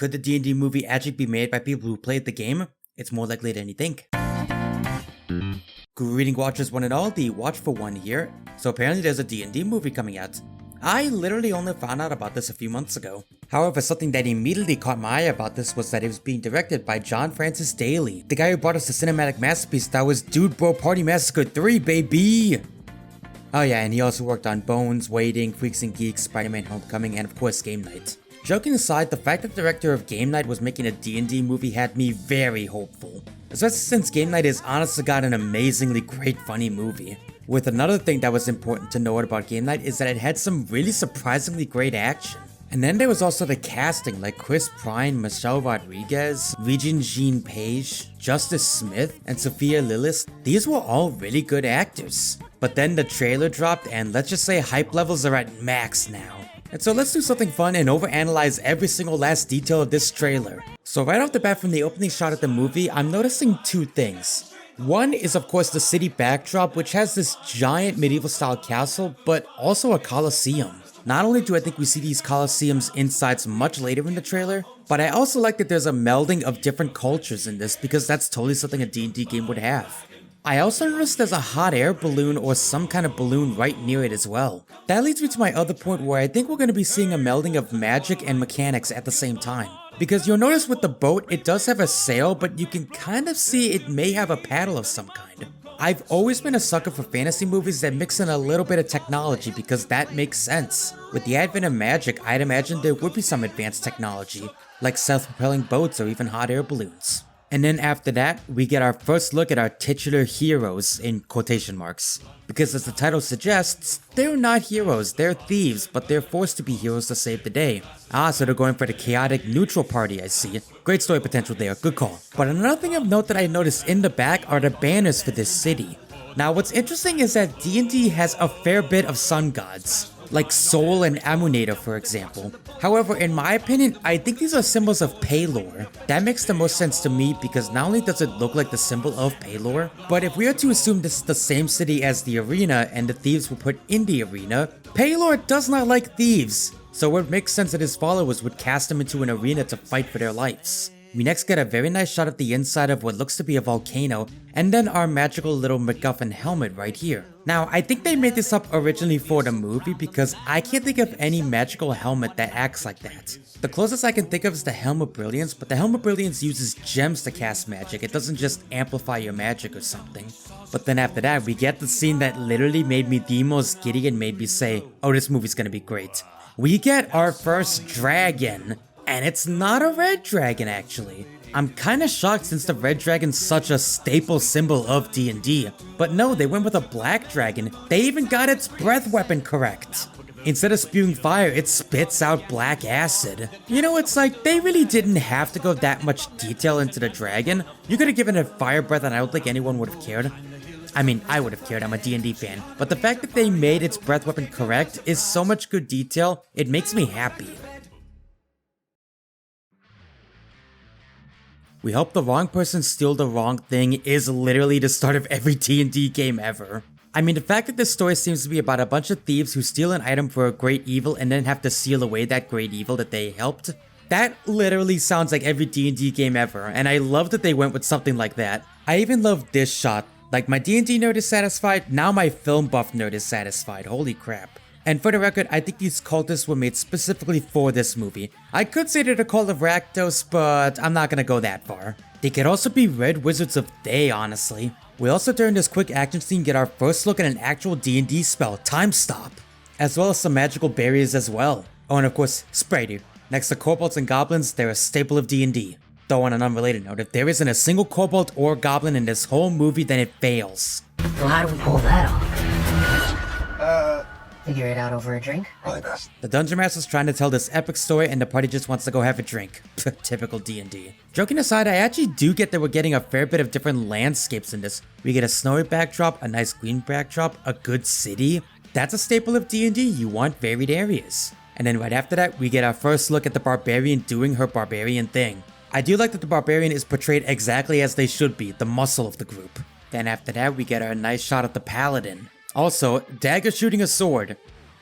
could the D&D movie actually be made by people who played the game? It's more likely than you think. Greeting watchers one and all, the Watchful one here. So apparently there's a D&D movie coming out. I literally only found out about this a few months ago. However, something that immediately caught my eye about this was that it was being directed by John Francis Daly, the guy who brought us the cinematic masterpiece that was Dude Bro Party Massacre 3, baby! Oh yeah, and he also worked on Bones, Waiting, Freaks and Geeks, Spider-Man Homecoming, and of course Game Night. Joking aside, the fact that the director of Game Night was making a D&D movie had me very hopeful. Especially since Game Night is honest to god an amazingly great funny movie. With another thing that was important to note about Game Night is that it had some really surprisingly great action. And then there was also the casting like Chris Pine, Michelle Rodriguez, Regina Jean Page, Justice Smith, and Sophia Lillis. These were all really good actors. But then the trailer dropped and let's just say hype levels are at max now. And so let's do something fun and overanalyze every single last detail of this trailer. So right off the bat from the opening shot of the movie, I'm noticing two things. One is of course the city backdrop, which has this giant medieval style castle, but also a coliseum. Not only do I think we see these coliseums insides much later in the trailer, but I also like that there's a melding of different cultures in this because that's totally something a D&D game would have. I also noticed there's a hot air balloon or some kind of balloon right near it as well. That leads me to my other point where I think we're going to be seeing a melding of magic and mechanics at the same time. Because you'll notice with the boat, it does have a sail, but you can kind of see it may have a paddle of some kind. I've always been a sucker for fantasy movies that mix in a little bit of technology because that makes sense. With the advent of magic, I'd imagine there would be some advanced technology, like self-propelling boats or even hot air balloons. And then after that, we get our first look at our titular heroes, in quotation marks. Because as the title suggests, they're not heroes, they're thieves, but they're forced to be heroes to save the day. Ah, so they're going for the chaotic neutral party, I see. Great story potential there, good call. But another thing of note that I noticed in the back are the banners for this city. Now what's interesting is that D&D has a fair bit of sun gods, like Sol and Amunator for example. However, in my opinion, I think these are symbols of Paylor. That makes the most sense to me because not only does it look like the symbol of Paylor, but if we are to assume this is the same city as the arena and the thieves were put in the arena, Paylor does not like thieves. So it makes sense that his followers would cast him into an arena to fight for their lives. We next get a very nice shot of the inside of what looks to be a volcano, and then our magical little MacGuffin helmet right here. Now, I think they made this up originally for the movie because I can't think of any magical helmet that acts like that. The closest I can think of is the Helm of Brilliance, but the Helm of Brilliance uses gems to cast magic, it doesn't just amplify your magic or something. But then after that, we get the scene that literally made me the most giddy and made me say, oh, this movie's gonna be great. We get our first dragon. And it's not a red dragon actually. I'm kinda shocked since the red dragon's such a staple symbol of D&D. But no, they went with a black dragon. They even got its breath weapon correct. Instead of spewing fire, it spits out black acid. You know, it's like they really didn't have to go that much detail into the dragon. You could have given it fire breath and I don't think anyone would have cared. I mean, I would have cared, I'm a D&D fan. But the fact that they made its breath weapon correct is so much good detail, it makes me happy. We hope the wrong person steal the wrong thing is literally the start of every D&D game ever. I mean, the fact that this story seems to be about a bunch of thieves who steal an item for a great evil and then have to seal away that great evil that they helped, that literally sounds like every D&D game ever, and I love that they went with something like that. I even love this shot. Like, my D&D nerd is satisfied, now my film buff nerd is satisfied, holy crap. And for the record, I think these cultists were made specifically for this movie. I could say they're the cult of Rakdos, but I'm not gonna go that far. They could also be Red Wizards of Day, honestly. We also during this quick action scene get our first look at an actual D&D spell, Time Stop, as well as some magical barriers as well. Oh, and of course, Spraydu. Next to kobolds and goblins, they're a staple of D&D. Though on an unrelated note, if there isn't a single kobold or goblin in this whole movie, then it fails. Well, how do we pull that off? Figure it out over a drink? Probably best. The Dungeon Master's trying to tell this epic story and the party just wants to go have a drink. Typical D&D. Joking aside, I actually do get that we're getting a fair bit of different landscapes in this. We get a snowy backdrop, a nice green backdrop, a good city. That's a staple of D&D, you want varied areas. And then right after that, we get our first look at the barbarian doing her barbarian thing. I do like that the barbarian is portrayed exactly as they should be, the muscle of the group. Then after that, we get our nice shot of the paladin. Also, dagger shooting a sword.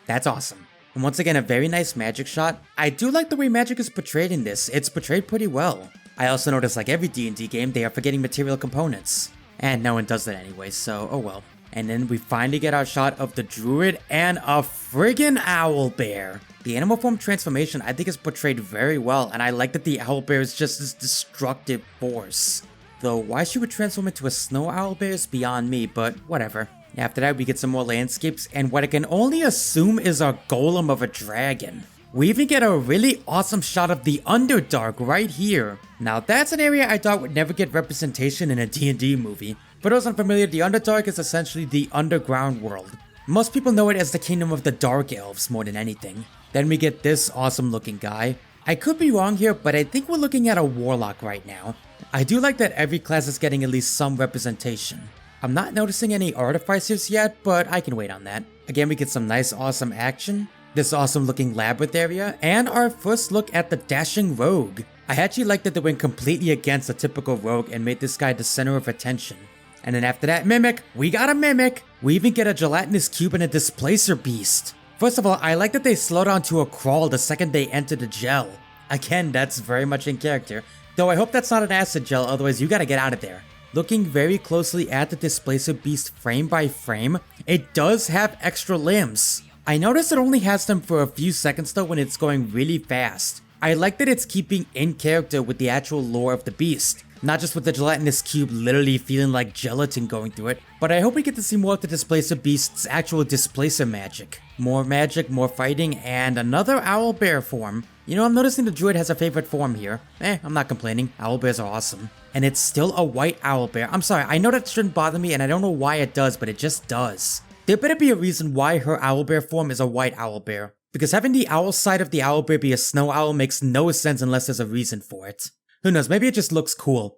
That's awesome. And once again, a very nice magic shot. I do like the way magic is portrayed in this. It's portrayed pretty well. I also noticed, like every D&D game, they are forgetting material components. And no one does that anyway, so oh well. And then we finally get our shot of the druid and a friggin' owlbear. The animal form transformation I think is portrayed very well, and I like that the owlbear is just this destructive force. Though why she would transform into a snow owlbear is beyond me, but whatever. After that we get some more landscapes, and what I can only assume is a golem of a dragon. We even get a really awesome shot of the Underdark right here. Now that's an area I thought would never get representation in a D&D movie. For those unfamiliar, the Underdark is essentially the underground world. Most people know it as the kingdom of the Dark Elves more than anything. Then we get this awesome looking guy. I could be wrong here, but I think we're looking at a warlock right now. I do like that every class is getting at least some representation. I'm not noticing any artificers yet, but I can wait on that. Again, we get some nice awesome action, this awesome looking labyrinth area, and our first look at the dashing rogue. I actually like that they went completely against the typical rogue and made this guy the center of attention. And then after that, Mimic! We got a Mimic! We even get a gelatinous cube and a displacer beast. First of all, I like that they slow down to a crawl the second they enter the gel. Again, that's very much in character. Though I hope that's not an acid gel, otherwise you gotta get out of there. Looking very closely at the displacer beast frame by frame, it does have extra limbs. I noticed it only has them for a few seconds though when it's going really fast. I like that it's keeping in character with the actual lore of the beast. Not just with the gelatinous cube literally feeling like gelatin going through it, but I hope we get to see more of the Displacer Beast's actual displacer magic. More magic, more fighting, and another owlbear form. You know, I'm noticing the druid has a favorite form here. I'm not complaining, owlbears are awesome. And it's still a white owlbear. I'm sorry, I know that shouldn't bother me and I don't know why it does, but it just does. There better be a reason why her owlbear form is a white owlbear. Because having the owl side of the owlbear be a snow owl makes no sense unless there's a reason for it. Who knows, maybe it just looks cool.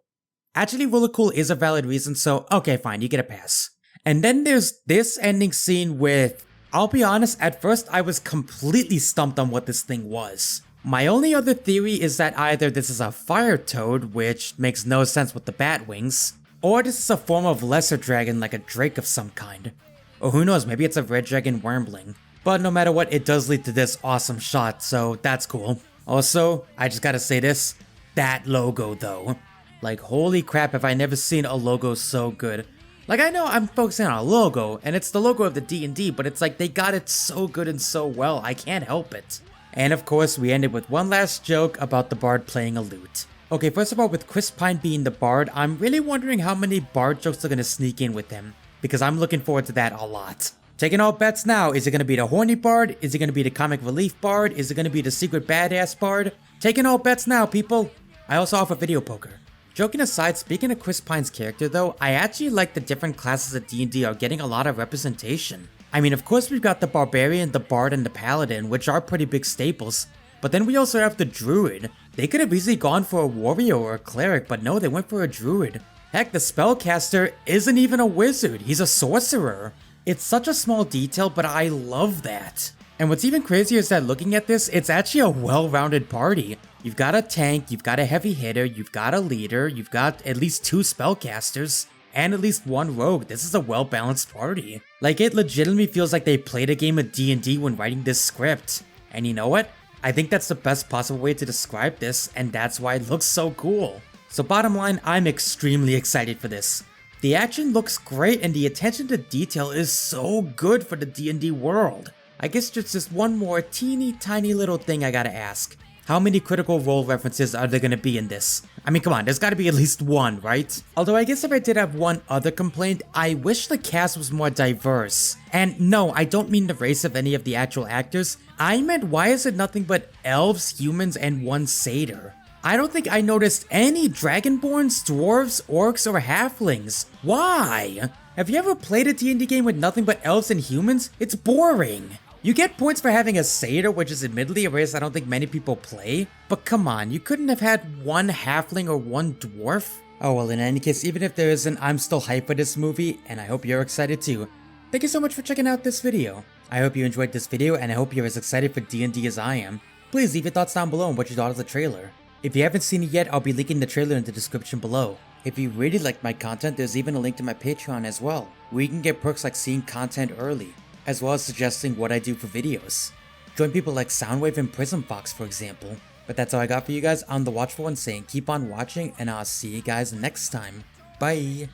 Actually, really cool is a valid reason, so okay fine, you get a pass. And then there's this ending scene with, I'll be honest, at first I was completely stumped on what this thing was. My only other theory is that either this is a fire toad, which makes no sense with the bat wings, or this is a form of lesser dragon like a drake of some kind. Or who knows, maybe it's a red dragon wormling. But no matter what, it does lead to this awesome shot, so that's cool. Also, I just gotta say this, that logo though. Like holy crap, have I never seen a logo so good. Like I know I'm focusing on a logo, and it's the logo of the D&D, but it's like they got it so good and so well, I can't help it. And of course, we ended with one last joke about the bard playing a lute. Okay, first of all, with Chris Pine being the bard, I'm really wondering how many bard jokes are gonna sneak in with him, because I'm looking forward to that a lot. Taking all bets now, is it gonna be the horny bard? Is it gonna be the comic relief bard? Is it gonna be the secret badass bard? Taking all bets now, people! I also offer video poker. Joking aside, speaking of Chris Pine's character though, I actually like the different classes of D&D are getting a lot of representation. I mean, of course we've got the Barbarian, the Bard, and the Paladin, which are pretty big staples. But then we also have the Druid. They could have easily gone for a Warrior or a Cleric, but no, they went for a Druid. Heck, the Spellcaster isn't even a Wizard, he's a Sorcerer. It's such a small detail, but I love that. And what's even crazier is that looking at this, it's actually a well-rounded party. You've got a tank, you've got a heavy hitter, you've got a leader, you've got at least 2 spellcasters, and at least 1 rogue. This is a well-balanced party. Like, it legitimately feels like they played a game of D&D when writing this script. And you know what? I think that's the best possible way to describe this, and that's why it looks so cool. So bottom line, I'm extremely excited for this. The action looks great, and the attention to detail is so good for the D&D world. I guess just one more teeny tiny little thing I gotta ask. How many Critical Role references are there gonna be in this? I mean, come on, there's gotta be at least one, right? Although I guess if I did have one other complaint, I wish the cast was more diverse. And no, I don't mean the race of any of the actual actors. I meant why is it nothing but elves, humans, and 1 satyr? I don't think I noticed any dragonborns, dwarves, orcs, or halflings. Why? Have you ever played a D&D game with nothing but elves and humans? It's boring. You get points for having a satyr, which is admittedly a race I don't think many people play, but come on, you couldn't have had 1 halfling or 1 dwarf? Oh well, in any case, even if there isn't, I'm still hyped for this movie, and I hope you're excited too. Thank you so much for checking out this video. I hope you enjoyed this video, and I hope you're as excited for D&D as I am. Please leave your thoughts down below on what you thought of the trailer. If you haven't seen it yet, I'll be linking the trailer in the description below. If you really like my content, there's even a link to my Patreon as well, where you can get perks like seeing content early, as well as suggesting what I do for videos. Join people like Soundwave and Prism Fox, for example. But that's all I got for you guys. I'm the Watchful One saying keep on watching, and I'll see you guys next time. Bye!